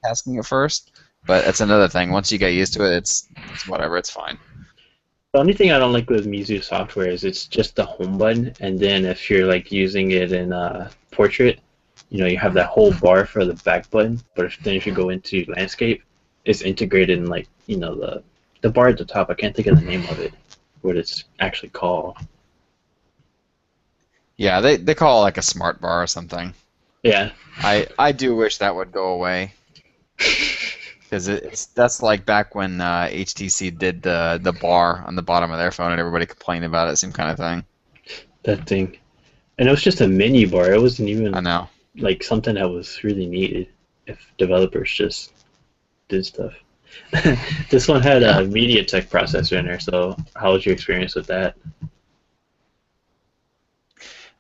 tasking at first, but it's another thing. Once you get used to it, it's whatever. It's fine.
the only thing I don't like with Mizu software is it's just the home button, and then if you're like using it in portrait, you have that whole bar for the back button. But if you go into landscape, it's integrated in like the bar at the top. I can't think of the name of it, what it's actually called.
Yeah, they call it like a smart bar or something.
Yeah,
I do wish that would go away because that's like back when HTC did the bar on the bottom of their phone and everybody complained about it, same kind of thing.
that thing. And it was just a menu bar. It wasn't
I
even
know.
like something that was really needed if developers just did stuff. This one had
Yeah.
a MediaTek processor in there, so how was your experience with that?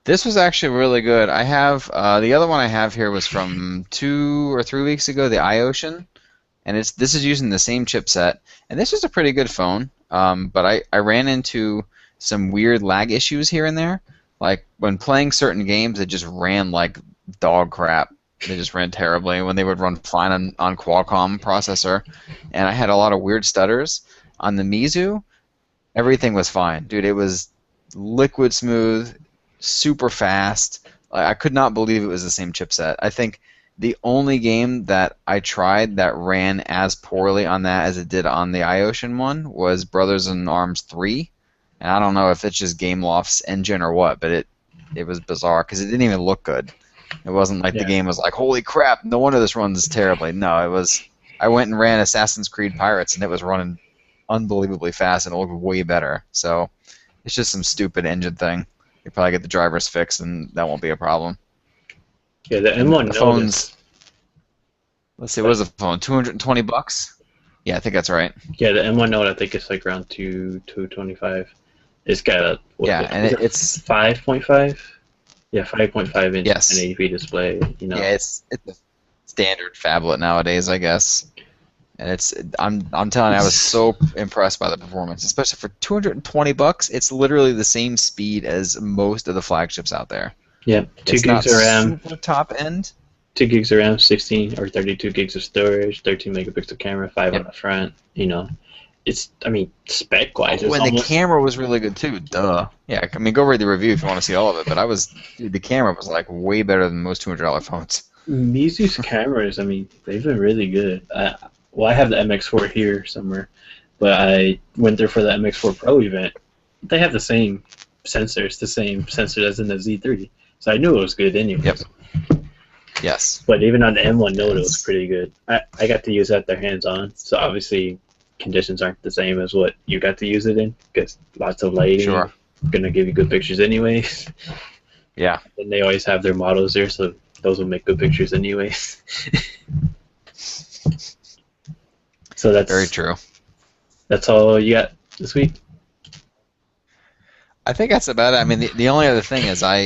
This was actually really good. I have the other one I have here was from 2 or 3 weeks ago, the iOcean, and this is using the same chipset, and this is a pretty good phone. But I ran into some weird lag issues here and there. Like when playing certain games, it just ran like dog crap. They just ran terribly when they would run fine on Qualcomm processor, and I had a lot of weird stutters. On the Mizu, everything was fine, dude. It was liquid smooth, super fast. I could not believe it was the same chipset. I think the only game that I tried that ran as poorly on that as it did on the iOcean one was Brothers in Arms 3. And I don't know if it's just GameLoft's engine or what, but it was bizarre because it didn't even look good. It wasn't like the
Yeah.
game was like, holy crap, no wonder this runs terribly. No, it was. I went and ran Assassin's Creed Pirates, and it was running unbelievably fast, and it looked way better. So it's just some stupid engine thing. You probably get the drivers fixed, and that won't be a problem.
Yeah, the
And
M1
the
Note is
phones. Let's see, what
like
is the phone? $220? Yeah, I think that's right.
yeah, the M1 Note I think it's like around 225. It's got a what
Yeah, and
is it
it's
5.5? Yeah, 5.5 inch
yes,
1080p display. You know,
yeah, it's a standard phablet nowadays, I guess. And I'm telling you, I was
it's
so impressed by the performance, especially for $220. It's literally the same speed as most of the flagships out there.
yeah, two
It's
gigs
not
of RAM,
super top end.
2 gigs of RAM, 16 or 32 gigs of storage, 13 megapixel camera, five on
Yep.
the front. You know, it's I mean spec wise,
Oh,
it's
and the
almost
camera was really good too. Duh. Yeah, I mean, go read the review if you want to see all of it. But dude, the camera was like way better than most $200 phones.
Mizu's cameras. I mean, they've been really good. Well, I have the MX4 here somewhere, but I went there for the MX4 Pro event. They have the same sensors, the same sensor as in the Z30, so I knew it was good
Yep.
anyways.
Yes.
But even on the M1 Note, it was
Yes.
pretty good. I got to use that their hands-on, so obviously conditions aren't the same as what you got to use it in, because lots of lighting,
Sure.
gonna give you good pictures anyways.
Yeah.
And they always have their models there, so those will make good pictures anyways. So
Very true.
that's all you got this week.
I think that's about it. I mean, the only other thing is I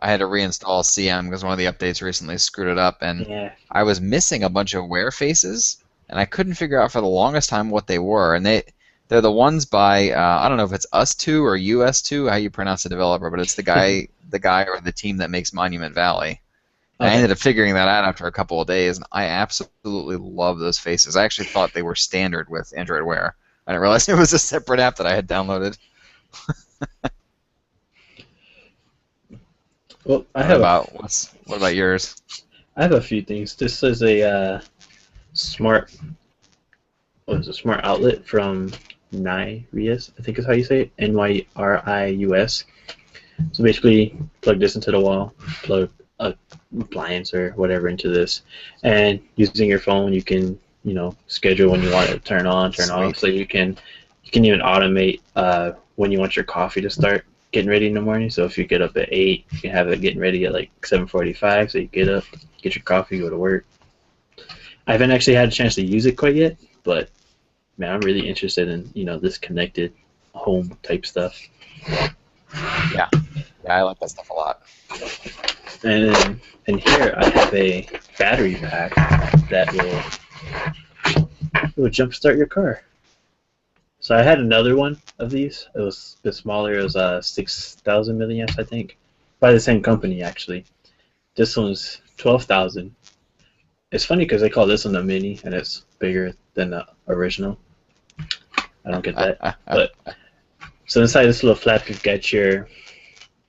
had to reinstall CM because one of the updates recently screwed it up, and
Yeah.
I was missing a bunch of wear faces, and I couldn't figure out for the longest time what they were. And they're the ones by I don't know if it's Us2 or US2, how you pronounce the developer, but it's the guy or the team that makes Monument Valley. And I
Okay.
ended up figuring that out after a couple of days, and I absolutely love those faces. I actually thought they were standard with Android Wear. I didn't realize it was a separate app that I had downloaded.
Well,
What about yours?
I have a few things. This is a smart what is a smart outlet from Nyrius, I think is how you say it. Nyrius. So basically, plug this into the wall, plug a appliance or whatever into this, and using your phone, you can schedule when you want it to turn on, turn off.
Sweet.
So you can even automate when you want your coffee to start getting ready in the morning. So if you get up at 8, you can have it getting ready at like 7:45. So you get up, get your coffee, go to work. I haven't actually had a chance to use it quite yet, but man, I'm really interested in this connected home type stuff.
Yeah, I like that stuff a lot.
And here I have a battery pack that will jumpstart your car. So I had another one of these. It was a bit smaller. It was 6,000 milliamps, I think, by the same company actually. This one's 12,000. It's funny because they call this one a mini, and it's bigger than the original. I don't get that. But so inside this little flap, you've got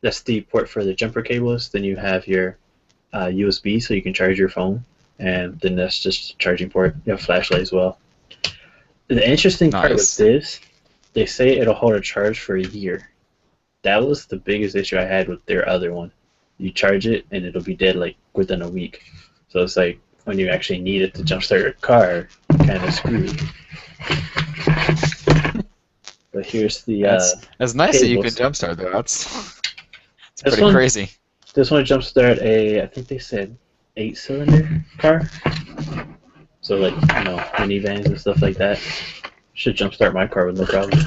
that's the port for the jumper cables. Then you have your USB, so you can charge your phone, and then that's just a charging port. You have a flashlight as well. The interesting part with
Nice.
this, they say it'll hold a charge for a year. That was the biggest issue I had with their other one. You charge it, and it'll be dead like within a week. So it's like when you actually need it to jumpstart your car, kind of screwed. But here's the
That's nice that you can
cables.
jumpstart though. It's
This
pretty
one,
crazy.
this one jumpstart I think they said 8-cylinder car. So like minivans and stuff like that. Should jumpstart my car with no problem.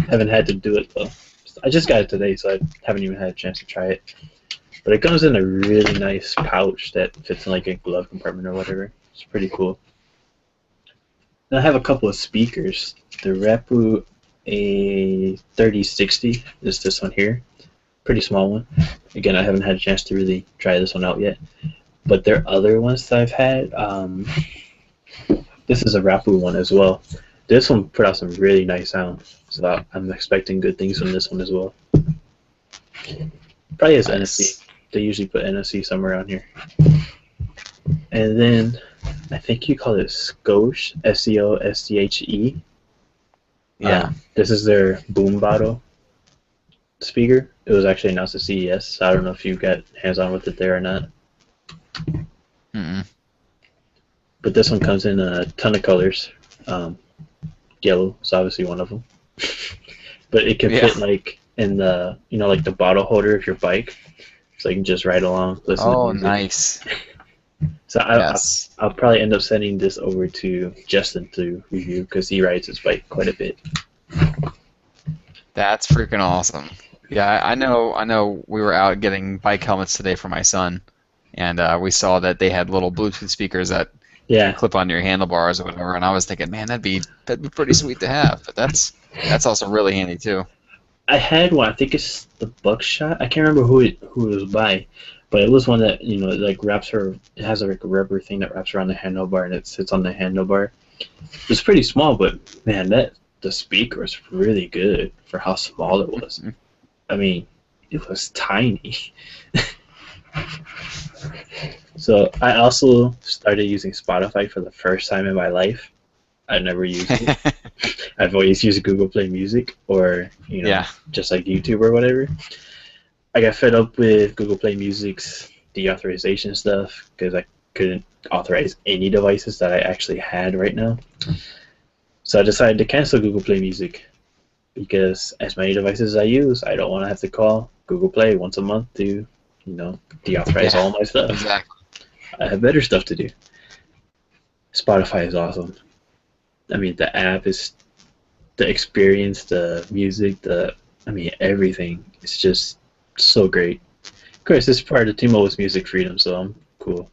Haven't had to do it though. I just got it today, so I haven't even had a chance to try it. But it comes in a really nice pouch that fits in like a glove compartment or whatever. It's pretty cool. Then I have a couple of speakers. The Rapu A3060 is this one here. Pretty small one. Again, I haven't had a chance to really try this one out yet. But there are other ones that I've had. This is a Rapu one as well. This one put out some really nice sound. So I'm expecting good things from this one as well. Probably has
Nice.
NFC. They usually put NFC somewhere around here. And then I think you call it Scosche, Scosthe.
Yeah.
This is their boom bottle speaker. It was actually announced at CES, so I don't know if you got hands-on with it there or not.
Mm-mm.
But this one comes in a ton of colors. Um, Yellow is obviously one of them. But it can
Yeah.
fit like in the like the bottle holder of your bike, so you can just ride along, listen to
Oh,
music.
nice.
So
Yes.
I'll probably end up sending this over to Justin to review because he rides his bike quite a bit.
That's freaking awesome. Yeah, I know we were out getting bike helmets today for my son, and we saw that they had little Bluetooth speakers that can
Yeah,
clip onto your handlebars or whatever, and I was thinking, man, that'd be pretty sweet to have. But that's also really handy too.
I had one. I think it's the Buckshot. I can't remember who it was by, but it was one that it, like wraps her. It has like a rubber thing that wraps around the handlebar and it sits on the handlebar. It's pretty small, but man, that the speaker is really good for how small it was. I mean, it was tiny. So I also started using Spotify for the first time in my life. I've never used it. I've always used Google Play Music or
Yeah.
just like YouTube or whatever. I got fed up with Google Play Music's deauthorization stuff because I couldn't authorize any devices that I actually had right now. So I decided to cancel Google Play Music because as many devices as I use, I don't want to have to call Google Play once a month to, deauthorize
Yeah.
all my stuff.
Exactly.
I have better stuff to do. Spotify is awesome. I mean, the app is the experience, the music, everything. It's just so great. Of course, it's part of T-Mobile's music freedom, so I'm cool.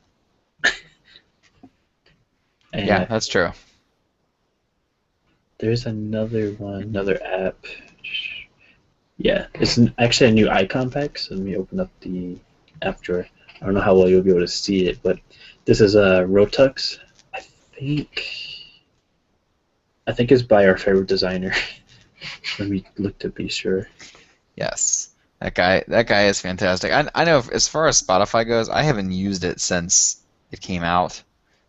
Yeah,
And
that's true.
there's another one, another app. Yeah, it's actually a new icon pack. So let me open up the app drawer. I don't know how well you'll be able to see it, but this is a Rotux. I think I think it's by our favorite designer. Let me look to be sure.
Yes. That guy is fantastic. I know as far as Spotify goes, I haven't used it since it came out.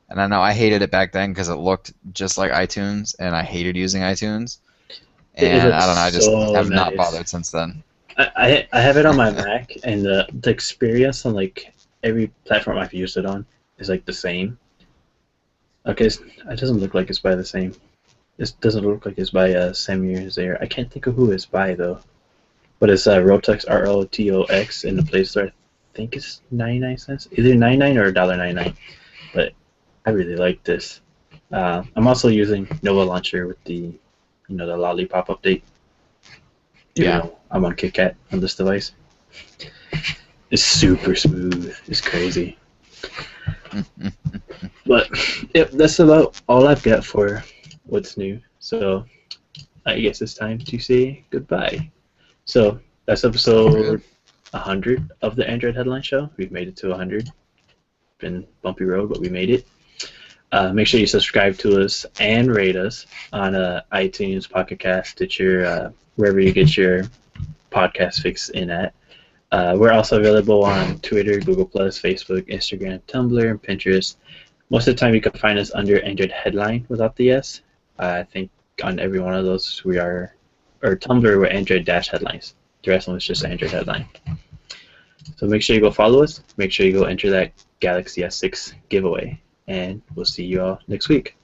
And I know I hated it back then because it looked just like iTunes, and I hated using iTunes.
It
And
looks
I don't know, I just
so
have not
nice.
bothered since then.
I have it on my Mac, and the experience on like every platform I've used it on is like the same. Okay, it doesn't look like it's by the same. It doesn't look like it's by Samir Zaire. I can't think of who it's by though. But it's Rotox Rotox in the Play Store. I think it's 99 cents, either 99 or $1.99. But I really like this. I'm also using Nova Launcher with the the Lollipop update. Even
Yeah.
though I'm on KitKat on this device, it's super smooth. It's crazy. But yep, that's about all I've got for what's new. So I guess it's time to say goodbye. So that's episode 100 of the Android Headline Show. We've made it to 100. Been bumpy road, but we made it. Make sure you subscribe to us and rate us on iTunes, Pocket Cast, Stitcher, wherever you get your podcast fix in at. We're also available on Twitter, Google+, Facebook, Instagram, Tumblr, and Pinterest. Most of the time you can find us under Android Headline without the S. I think on every one of those we are, or Tumblr, we're Android-Headlines. The rest of them is just Android Headline. So make sure you go follow us. Make sure you go enter that Galaxy S6 giveaway. And we'll see you all next week.